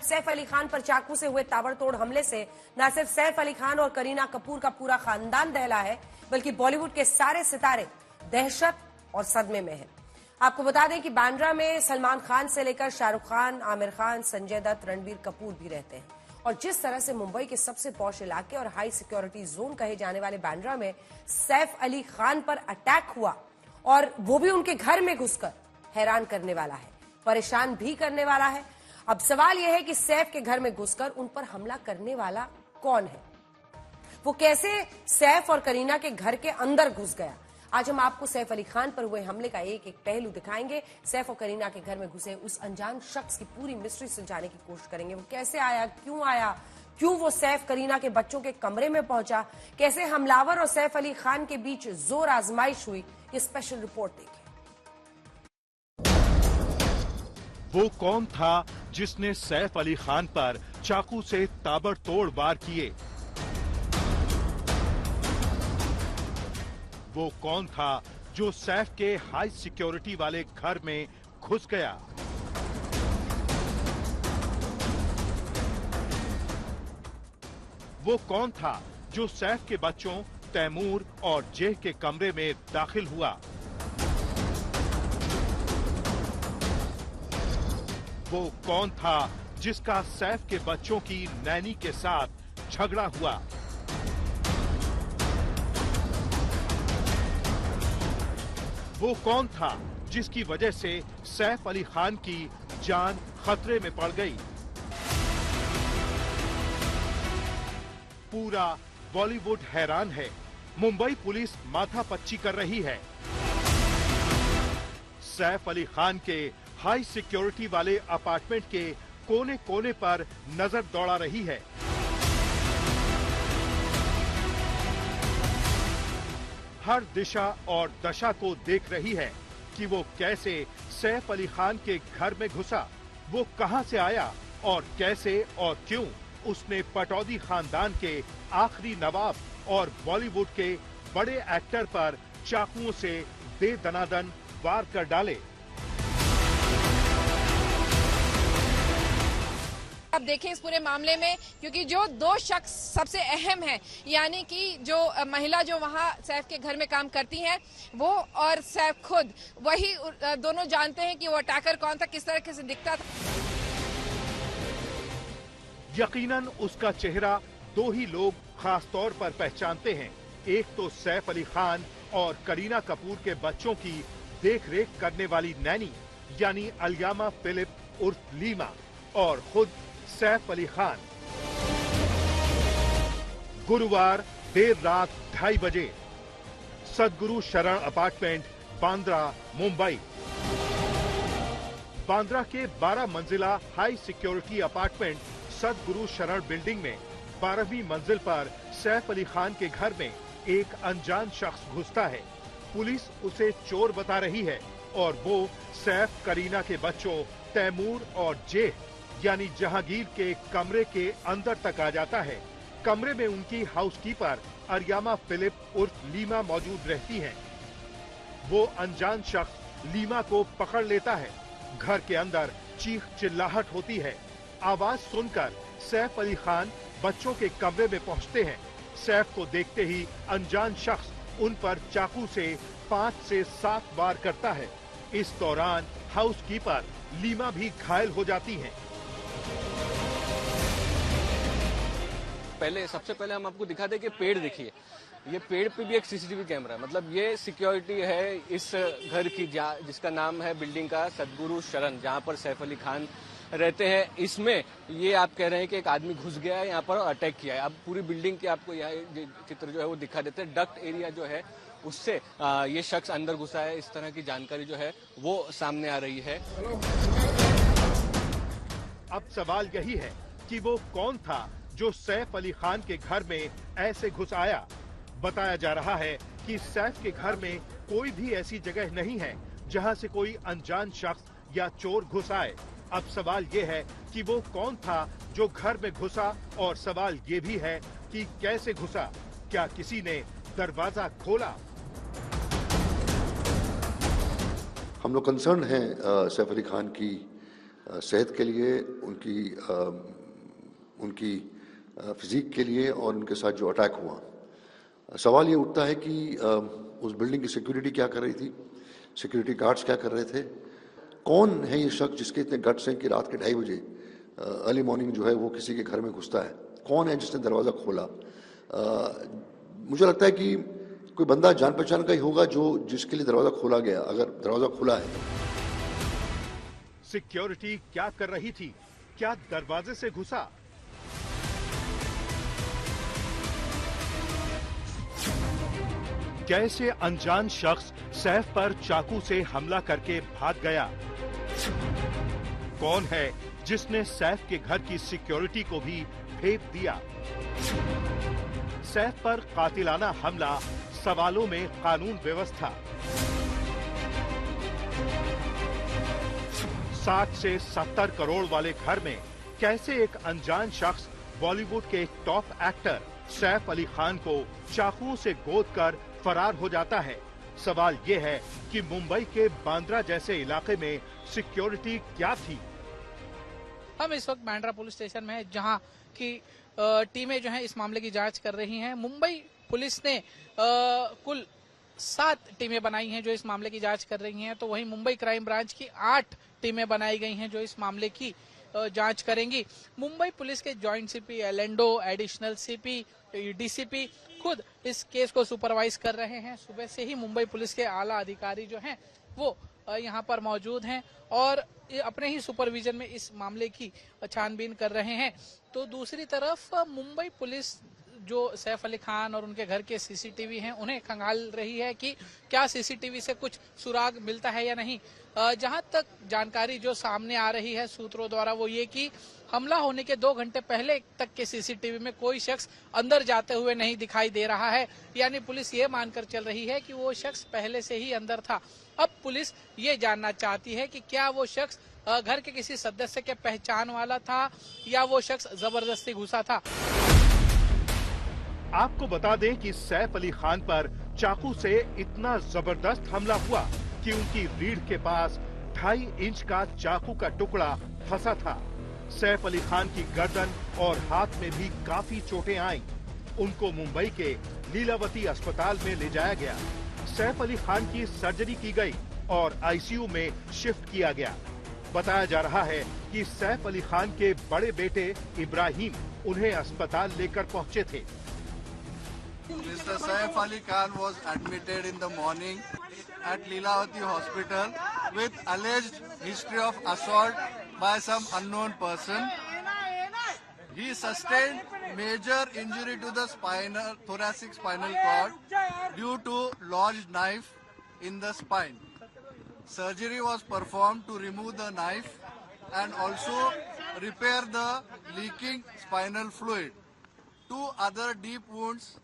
सैफ अली खान पर चाकू से हुए ताबड़तोड़ हमले से न सिर्फ सैफ अली खान और करीना कपूर का पूरा खानदान दहला है, बल्कि बॉलीवुड के सारे सितारे दहशत और सदमे में हैं। आपको बता दें कि बांद्रा में सलमान खान से लेकर शाहरुख खान, आमिर खान, संजय दत्त, रणबीर कपूर भी रहते हैं। और जिस तरह से मुंबई के सबसे पॉश इलाके और हाई सिक्योरिटी जोन कहे जाने वाले बांद्रा में सैफ अली खान पर अटैक हुआ, और वो भी उनके घर में घुसकर, हैरान करने वाला है, परेशान भी करने वाला है। अब सवाल यह है कि सैफ के घर में घुसकर उन पर हमला करने वाला कौन है, वो कैसे सैफ और करीना के घर के अंदर घुस गया। आज हम आपको सैफ अली खान पर हुए हमले का एक एक पहलू दिखाएंगे। सैफ और करीना के घर में घुसे उस अनजान शख्स की पूरी मिस्ट्री सुलझाने की कोशिश करेंगे। वो कैसे आया, क्यों वो सैफ करीना के बच्चों के कमरे में पहुंचा, कैसे हमलावर और सैफ अली खान के बीच जोर आजमाइश हुई, ये स्पेशल रिपोर्ट देखिए। वो कौन था जिसने सैफ अली खान पर चाकू से ताबड़तोड़ वार किए? वो कौन था जो सैफ के हाई सिक्योरिटी वाले घर में घुस गया? वो कौन था जो सैफ के बच्चों तैमूर और जेह के कमरे में दाखिल हुआ? वो कौन था जिसका सैफ के बच्चों की नैनी के साथ झगड़ा हुआ? वो कौन था जिसकी वजह से सैफ अली खान की जान खतरे में पड़ गई? पूरा बॉलीवुड हैरान है। मुंबई पुलिस माथापच्ची कर रही है। सैफ अली खान के हाई सिक्योरिटी वाले अपार्टमेंट के कोने कोने पर नजर दौड़ा रही है। हर दिशा और दशा को देख रही है कि वो कैसे सैफ अली खान के घर में घुसा, वो कहां से आया और कैसे और क्यों उसने पटौदी खानदान के आखिरी नवाब और बॉलीवुड के बड़े एक्टर पर चाकुओं से दे दनादन वार कर डाले। अब देखें इस पूरे मामले में, क्योंकि जो दो शख्स सबसे अहम हैं, यानी कि जो महिला जो वहां सैफ के घर में काम करती हैं वो और सैफ खुद, वही दोनों जानते हैं कि वो अटैकर कौन था, किस तरह से दिखता था। यकीनन उसका चेहरा दो ही लोग खास तौर पर पहचानते हैं। एक तो सैफ अली खान और करीना कपूर के बच्चों की देख रेख करने वाली नैनी यानी अलियामा फिलिप उर्फ लीमा, और खुद सैफ अली खान। गुरुवार देर रात 2:30 बजे सदगुरु शरण अपार्टमेंट, बांद्रा, मुंबई। बांद्रा के 12 मंजिला हाई सिक्योरिटी अपार्टमेंट सदगुरु शरण बिल्डिंग में 12वीं मंजिल पर सैफ अली खान के घर में एक अनजान शख्स घुसता है। पुलिस उसे चोर बता रही है और वो सैफ, करीना के बच्चों तैमूर और जेह यानी जहांगीर के कमरे के अंदर तक आ जाता है। कमरे में उनकी हाउसकीपर अलियामा फिलिप उर्फ लीमा मौजूद रहती हैं। वो अनजान शख्स लीमा को पकड़ लेता है। घर के अंदर चीख चिल्लाहट होती है। आवाज सुनकर सैफ अली खान बच्चों के कमरे में पहुंचते हैं। सैफ को देखते ही अनजान शख्स उन पर चाकू से 5 से 7 वार करता है। इस दौरान हाउसकीपर लीमा भी घायल हो जाती हैं। सबसे पहले हम आपको दिखा दें कि पेड़ देखिए, ये पेड़ पे भी एक सीसीटीवी कैमरा है। मतलब ये सिक्योरिटी है इस घर की जिसका नाम है बिल्डिंग का सदगुरु शरण, जहां पर सैफ अली खान रहते हैं। इसमें ये आप कह रहे हैं कि एक आदमी घुस गया है यहाँ पर और अटैक किया है। अब पूरी बिल्डिंग के आपको यहाँ चित्र जो है वो दिखा देते हैं। डक्ट एरिया जो है उससे ये शख्स अंदर घुसा है, इस तरह की जानकारी जो है वो सामने आ रही है। अब सवाल यही है कि वो कौन था जो सैफ अली खान के घर में ऐसे घुस आया। बताया जा रहा है कि सैफ के घर में कोई भी ऐसी जगह नहीं है जहां से कोई अनजान शख्स या चोर घुस आए। अब सवाल ये है कि वो कौन था जो घर में घुसा, और सवाल ये भी है कि कैसे घुसा। क्या किसी ने दरवाजा खोला? हम लोग कंसर्न हैं सैफ अली खान की सेहत के लिए, उनकी फिजिक के लिए और उनके साथ जो अटैक हुआ। सवाल ये उठता है कि उस बिल्डिंग की सिक्योरिटी क्या कर रही थी, सिक्योरिटी गार्ड्स क्या कर रहे थे, कौन है ये शख्स जिसके इतने गट्स हैं कि रात के 2:30 बजे अर्ली मॉर्निंग जो है वो किसी के घर में घुसता है, कौन है जिसने दरवाज़ा खोला। मुझे लगता है कि कोई बंदा जान पहचान का ही होगा जिसके लिए दरवाज़ा खोला गया, अगर दरवाज़ा खुला है। सिक्योरिटी क्या कर रही थी, क्या दरवाजे से घुसा? कैसे अनजान शख्स सैफ पर चाकू से हमला करके भाग गया? कौन है जिसने सैफ के घर की सिक्योरिटी को भी फेंक दिया? सैफ पर कातिलाना हमला, सवालों में कानून व्यवस्था। 60 से 70 करोड़ वाले घर में कैसे एक अनजान शख्स बॉलीवुड के टॉप एक्टर सैफ अली खान को चाकुओं से गोदकर फरार हो जाता है? सवाल ये है कि मुंबई के बांद्रा जैसे इलाके में सिक्योरिटी क्या थी? हम इस वक्त बांद्रा पुलिस स्टेशन में हैं, जहां की टीमें जो हैं इस मामले की जांच कर रही हैं। मुंबई पुलिस ने कुल 7 टीमें बनाई हैं जो इस मामले की जांच कर रही हैं, तो वहीं मुंबई क्राइम ब्रांच की 8 टीमें बनाई गई हैं जो इस मामले की जांच करेंगी। मुंबई पुलिस के जॉइंट सीपी एलेंडो, एडिशनल सीपी, डीसीपी खुद इस केस को सुपरवाइज कर रहे हैं। सुबह से ही मुंबई पुलिस के आला अधिकारी जो हैं वो यहाँ पर मौजूद हैं और अपने ही सुपरविजन में इस मामले की छानबीन कर रहे हैं। तो दूसरी तरफ मुंबई पुलिस जो सैफ अली खान और उनके घर के सीसीटीवी हैं उन्हें खंगाल रही है कि क्या सीसीटीवी से कुछ सुराग मिलता है या नहीं। जहां तक जानकारी जो सामने आ रही है सूत्रों द्वारा वो ये कि हमला होने के 2 घंटे पहले तक के सीसीटीवी में कोई शख्स अंदर जाते हुए नहीं दिखाई दे रहा है, यानी पुलिस ये मानकर चल रही है कि वो शख्स पहले से ही अंदर था। अब पुलिस ये जानना चाहती है कि क्या वो शख्स घर के किसी सदस्य के पहचान वाला था या वो शख्स जबरदस्ती घुसा था। आपको बता दें कि सैफ अली खान पर चाकू से इतना जबरदस्त हमला हुआ कि उनकी रीढ़ के पास 2.5 इंच का चाकू का टुकड़ा फंसा था। सैफ अली खान की गर्दन और हाथ में भी काफी चोटें आईं। उनको मुंबई के लीलावती अस्पताल में ले जाया गया। सैफ अली खान की सर्जरी की गई और आईसीयू में शिफ्ट किया गया। बताया जा रहा है कि सैफ अली खान के बड़े बेटे इब्राहिम उन्हें अस्पताल लेकर पहुंचे थे। Mr. Saif Ali Khan was admitted in the morning at Leelavati Hospital with alleged history of assault by some unknown person. He sustained major injury to the thoracic spinal cord due to lodged knife in the spine. Surgery was performed to remove the knife and also repair the leaking spinal fluid. 2 other deep wounds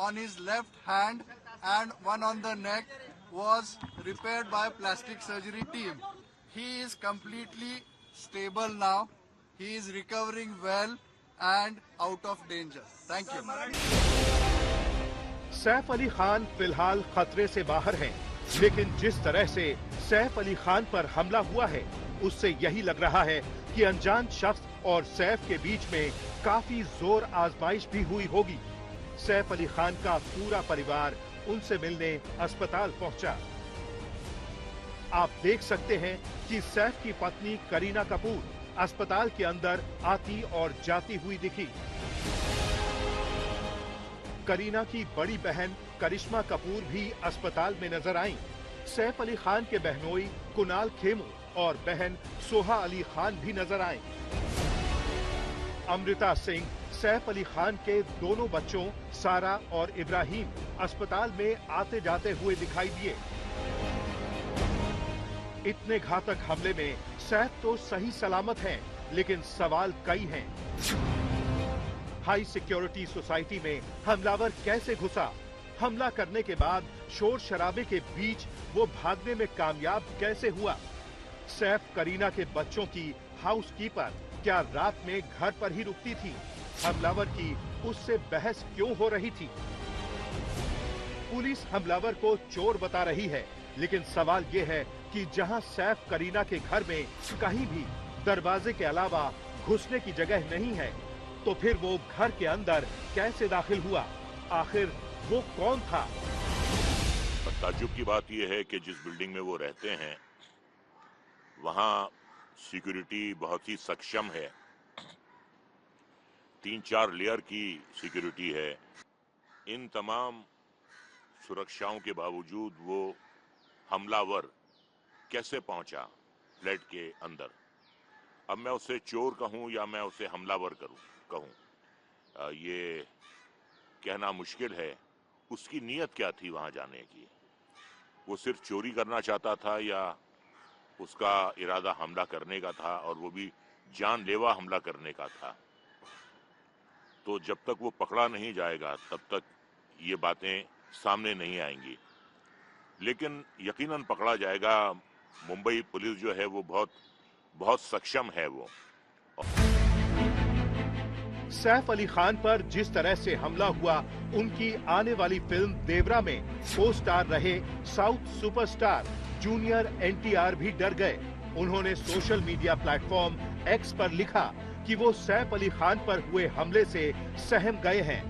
on his left hand and one on the neck was repaired by plastic surgery team. He is completely stable now. He is recovering well and out of danger. Thank you. Saif Ali Khan फिलहाल खतरे से बाहर हैं, लेकिन जिस तरह से सैफ अली खान पर हमला हुआ है उससे यही लग रहा है कि अनजान शख्स और सैफ के बीच में काफी जोर आजमाइश भी हुई होगी। सैफ अली खान का पूरा परिवार उनसे मिलने अस्पताल पहुंचा। आप देख सकते हैं कि सैफ की पत्नी करीना कपूर अस्पताल के अंदर आती और जाती हुई दिखी। करीना की बड़ी बहन करिश्मा कपूर भी अस्पताल में नजर आईं। सैफ अली खान के बहनोई कुणाल खेमू और बहन सोहा अली खान भी नजर आईं। अमृता सिंह सैफ अली खान के दोनों बच्चों सारा और इब्राहिम अस्पताल में आते जाते हुए दिखाई दिए। इतने घातक हमले में सैफ तो सही सलामत हैं, लेकिन सवाल कई हैं। हाई सिक्योरिटी सोसाइटी में हमलावर कैसे घुसा? हमला करने के बाद शोर शराबे के बीच वो भागने में कामयाब कैसे हुआ? सैफ करीना के बच्चों की हाउसकीपर क्या रात में घर पर ही रुकती थी? हमलावर की उससे बहस क्यों हो रही थी? पुलिस हमलावर को चोर बता रही है, लेकिन सवाल ये है कि जहां सैफ करीना के घर में कहीं भी दरवाजे के अलावा घुसने की जगह नहीं है, तो फिर वो घर के अंदर कैसे दाखिल हुआ? आखिर वो कौन था? ताज्जुब की बात यह है कि जिस बिल्डिंग में वो रहते हैं वहां सिक्योरिटी बहुत ही सक्षम है। 3-4 लेयर की सिक्योरिटी है। इन तमाम सुरक्षाओं के बावजूद वो हमलावर कैसे पहुंचा फ्लैट के अंदर? अब मैं उसे चोर कहूं या मैं उसे हमलावर कहूं, ये कहना मुश्किल है। उसकी नीयत क्या थी वहां जाने की? वो सिर्फ चोरी करना चाहता था या उसका इरादा हमला करने का था, और वो भी जानलेवा हमला करने का था? तो जब तक वो पकड़ा नहीं जाएगा तब तक ये बातें सामने नहीं आएंगी, लेकिन यकीनन पकड़ा जाएगा। मुंबई पुलिस जो है वो बहुत सक्षम है। वो सैफ अली खान पर जिस तरह से हमला हुआ, उनकी आने वाली फिल्म देवरा में को स्टार रहे साउथ सुपरस्टार जूनियर NTR भी डर गए। उन्होंने सोशल मीडिया प्लेटफॉर्म X पर लिखा कि वो सैफ अली खान पर हुए हमले से सहम गए हैं।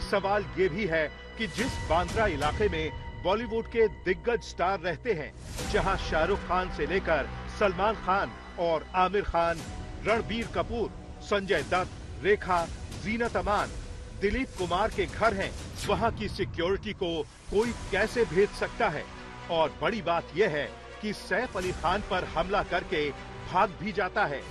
सवाल ये भी है कि जिस बांद्रा इलाके में बॉलीवुड के दिग्गज स्टार रहते हैं, जहां शाहरुख खान से लेकर सलमान खान और आमिर खान, रणबीर कपूर, संजय दत्त, रेखा, जीनत अमान, दिलीप कुमार के घर हैं, वहां की सिक्योरिटी को कोई कैसे भेज सकता है? और बड़ी बात यह है कि सैफ अली खान पर हमला करके भाग भी जाता है।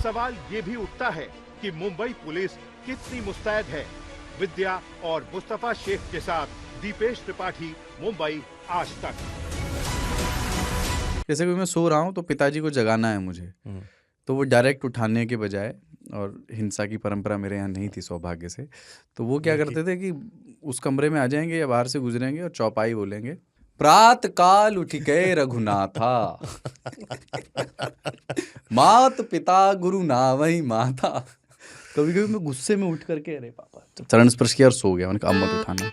सवाल ये भी उठता है कि मुंबई पुलिस कितनी मुस्तैद है? विद्या और मुस्तफा शेख के साथ दीपेश त्रिपाठी, मुंबई आज तक। जैसे कि मैं सो रहा हूँ तो पिताजी को जगाना है मुझे, तो वो डायरेक्ट उठाने के बजाय, और हिंसा की परंपरा मेरे यहाँ नहीं थी सौभाग्य से, तो वो क्या करते थे कि उस कमरे में आ जाएंगे या बाहर से गुजरेंगे और चौपाई बोलेंगे, प्रात काल उठ गए रघुनाथा, मात पिता गुरु नावई माता। कभी कभी मैं गुस्से में उठ करके अरे पापा चरण स्पर्श किया और सो गया। मैंने कहा अब मत उठाना।